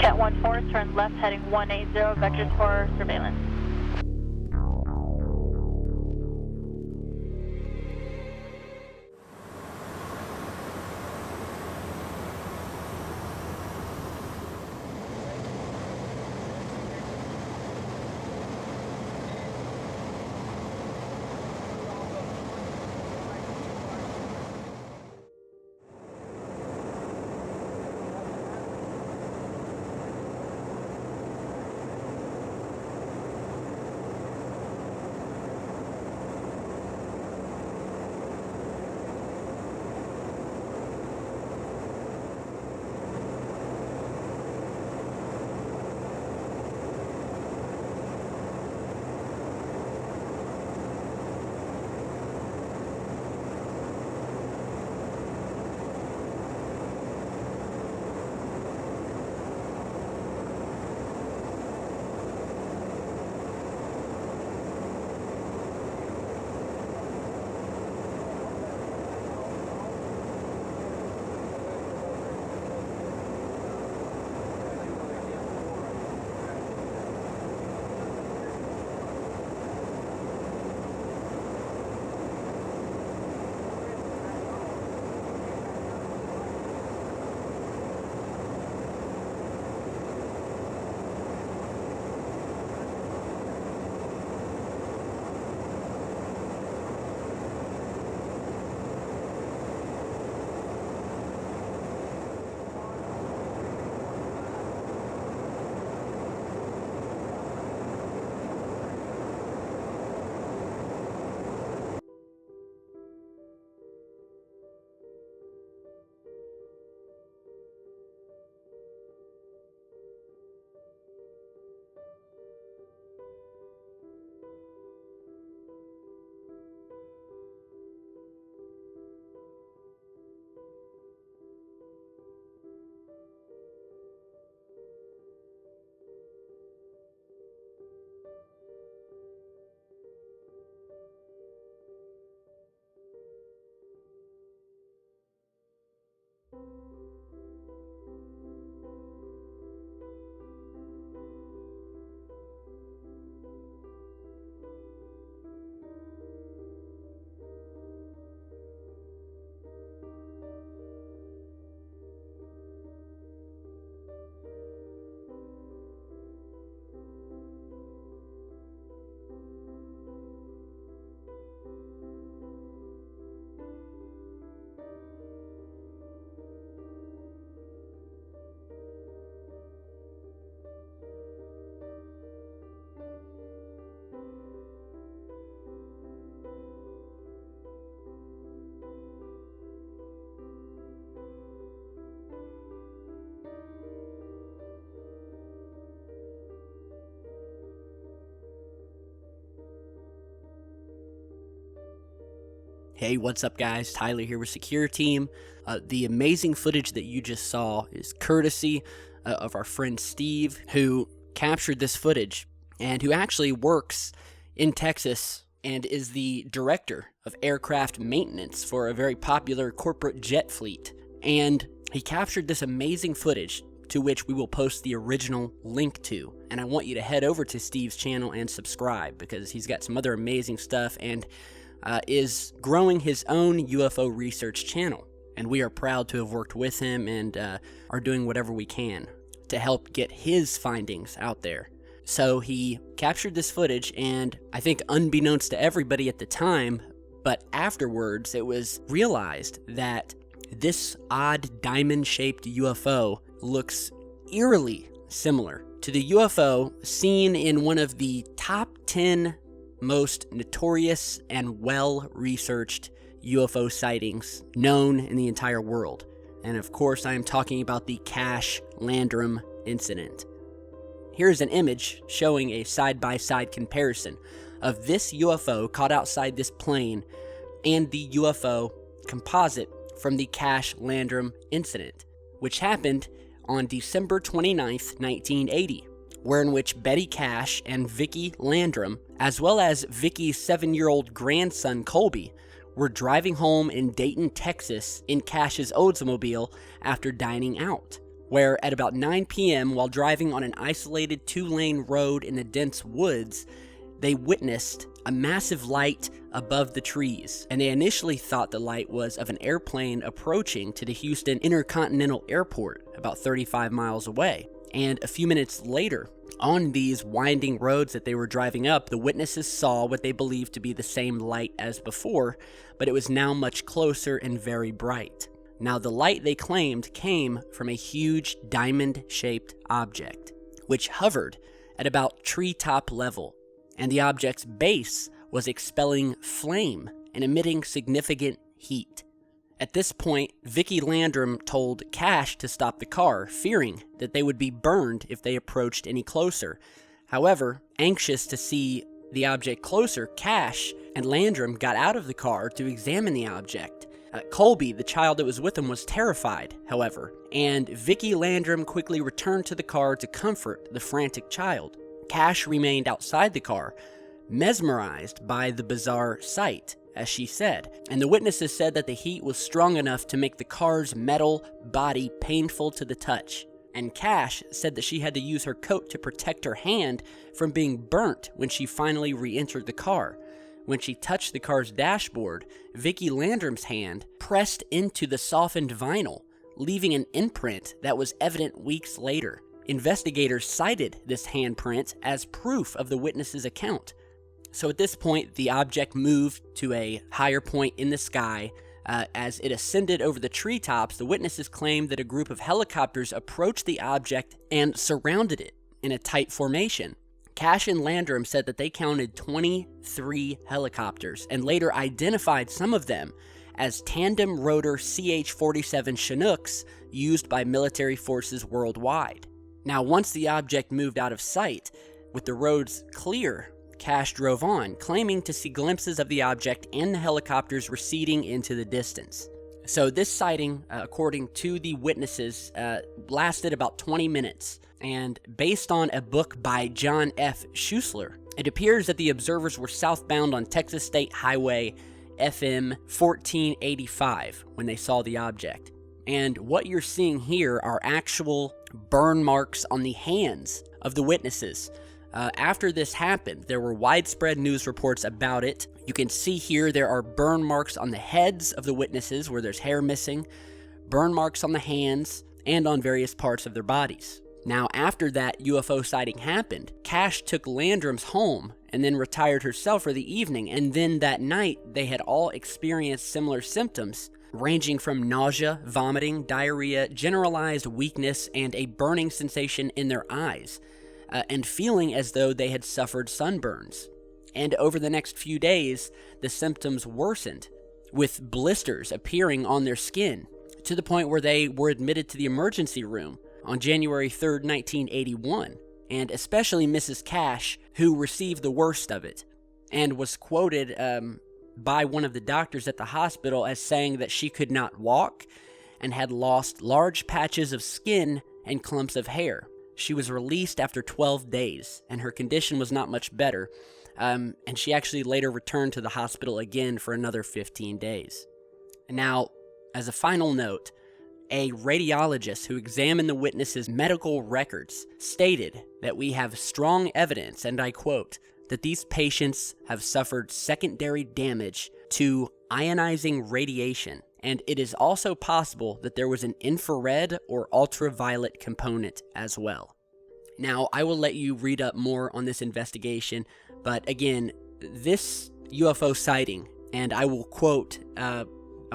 Cat 14, turn left heading 180, vectors for surveillance. Hey, what's up guys? Tyler here with Secureteam. The amazing footage that you just saw is courtesy of our friend Steve, who captured this footage and who actually works in Texas and is the director of aircraft maintenance for a very popular corporate jet fleet. And he captured this amazing footage, to which we will post the original link to. And I want you to head over to Steve's channel and subscribe, because he's got some other amazing stuff and is growing his own UFO research channel. And we are proud to have worked with him and are doing whatever we can to help get his findings out there. So he captured this footage, and I think unbeknownst to everybody at the time, but afterwards it was realized that this odd diamond-shaped UFO looks eerily similar to the UFO seen in one of the top 10 most notorious and well-researched UFO sightings known in the entire world. And of course, I am talking about the Cache Landrum incident. Here's an image showing a side-by-side comparison of this UFO caught outside this plane and the UFO composite from the Cache Landrum incident, which happened on December 29th, 1980. In which Betty Cache and Vicki Landrum, as well as Vicki's 7-year-old grandson Colby, were driving home in Dayton, Texas in Cache's Oldsmobile after dining out. where at about 9 p.m., while driving on an isolated 2-lane road in the dense woods, they witnessed a massive light above the trees, and they initially thought the light was of an airplane approaching to the Houston Intercontinental Airport, about 35 miles away. And a few minutes later, on these winding roads that they were driving up, the witnesses saw what they believed to be the same light as before, but it was now much closer and very bright. Now, the light, they claimed, came from a huge diamond-shaped object, which hovered at about treetop level, and the object's base was expelling flame and emitting significant heat. At this point, Vicki Landrum told Cash to stop the car, fearing that they would be burned if they approached any closer. However, anxious to see the object closer, Cash and Landrum got out of the car to examine the object. Colby, the child that was with them, was terrified, however, and Vicki Landrum quickly returned to the car to comfort the frantic child. Cash remained outside the car, mesmerized by the bizarre sight, as she said, and the witnesses said that the heat was strong enough to make the car's metal body painful to the touch. And Cash said that she had to use her coat to protect her hand from being burnt when she finally re-entered the car. When she touched the car's dashboard, Vicki Landrum's hand pressed into the softened vinyl, leaving an imprint that was evident weeks later. Investigators cited this handprint as proof of the witness's account. So at this point, the object moved to a higher point in the sky. As it ascended over the treetops, the witnesses claimed that a group of helicopters approached the object and surrounded it in a tight formation. Cash and Landrum said that they counted 23 helicopters and later identified some of them as tandem rotor CH-47 Chinooks used by military forces worldwide. Now, once the object moved out of sight, with the roads clear, Cash drove on, claiming to see glimpses of the object and the helicopters receding into the distance. So this sighting, according to the witnesses, lasted about 20 minutes. And based on a book by John F. Schuessler, it appears that the observers were southbound on Texas State Highway FM 1485 when they saw the object. And what you're seeing here are actual burn marks on the hands of the witnesses. After this happened, there were widespread news reports about it. You can see here there are burn marks on the heads of the witnesses where there's hair missing, burn marks on the hands, and on various parts of their bodies. Now, after that UFO sighting happened, Cash took Landrum's home and then retired herself for the evening, and then that night they had all experienced similar symptoms, ranging from nausea, vomiting, diarrhea, generalized weakness, and a burning sensation in their eyes. And feeling as though they had suffered sunburns. And over the next few days, the symptoms worsened, with blisters appearing on their skin, to the point where they were admitted to the emergency room on January 3rd, 1981, and especially Mrs. Cash, who received the worst of it, and was quoted by one of the doctors at the hospital as saying that she could not walk and had lost large patches of skin and clumps of hair. She was released after 12 days, and her condition was not much better, and she actually later returned to the hospital again for another 15 days. Now, as a final note, a radiologist who examined the witnesses' medical records stated that we have strong evidence, and I quote, that these patients have suffered secondary damage to ionizing radiation, and it is also possible that there was an infrared or ultraviolet component as well. Now, I will let you read up more on this investigation, but again, this UFO sighting, and I will quote a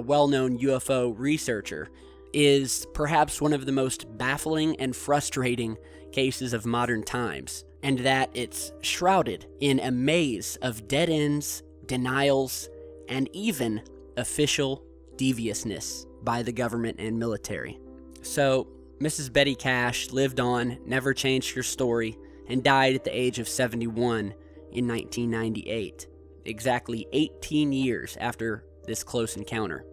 well-known UFO researcher, is perhaps one of the most baffling and frustrating cases of modern times, and that it's shrouded in a maze of dead ends, denials, and even official deviousness by the government and military. So, Mrs. Betty Cash lived on, never changed her story, and died at the age of 71 in 1998, exactly 18 years after this close encounter.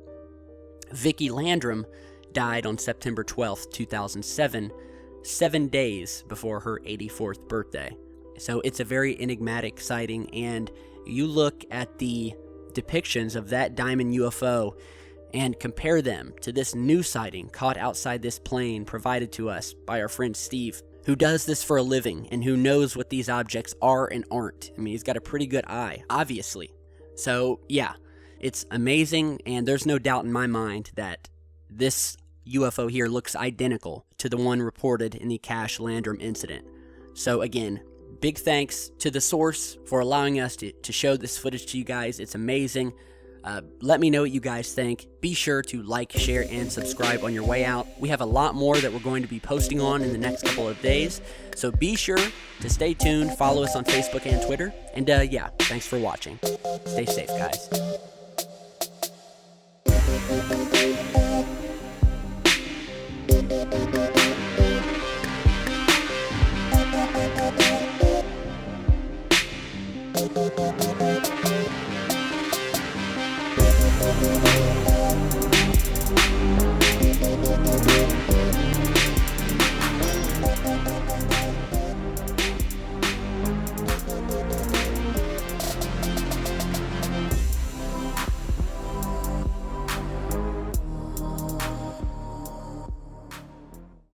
Vicki Landrum died on September 12, 2007, 7 days before her 84th birthday. So it's a very enigmatic sighting, and you look at the depictions of that diamond UFO, and compare them to this new sighting caught outside this plane provided to us by our friend Steve, who does this for a living and who knows what these objects are and aren't. I mean, he's got a pretty good eye, obviously. So, yeah, it's amazing, and there's no doubt in my mind that this UFO here looks identical to the one reported in the Cache Landrum incident. So, again, big thanks to the source for allowing us to show this footage to you guys. It's amazing. Let me know what you guys think. Be sure to like, share, and subscribe on your way out. We have a lot more that we're going to be posting on in the next couple of days, so be sure to stay tuned. Follow us on Facebook and Twitter. And yeah, thanks for watching. Stay safe, guys.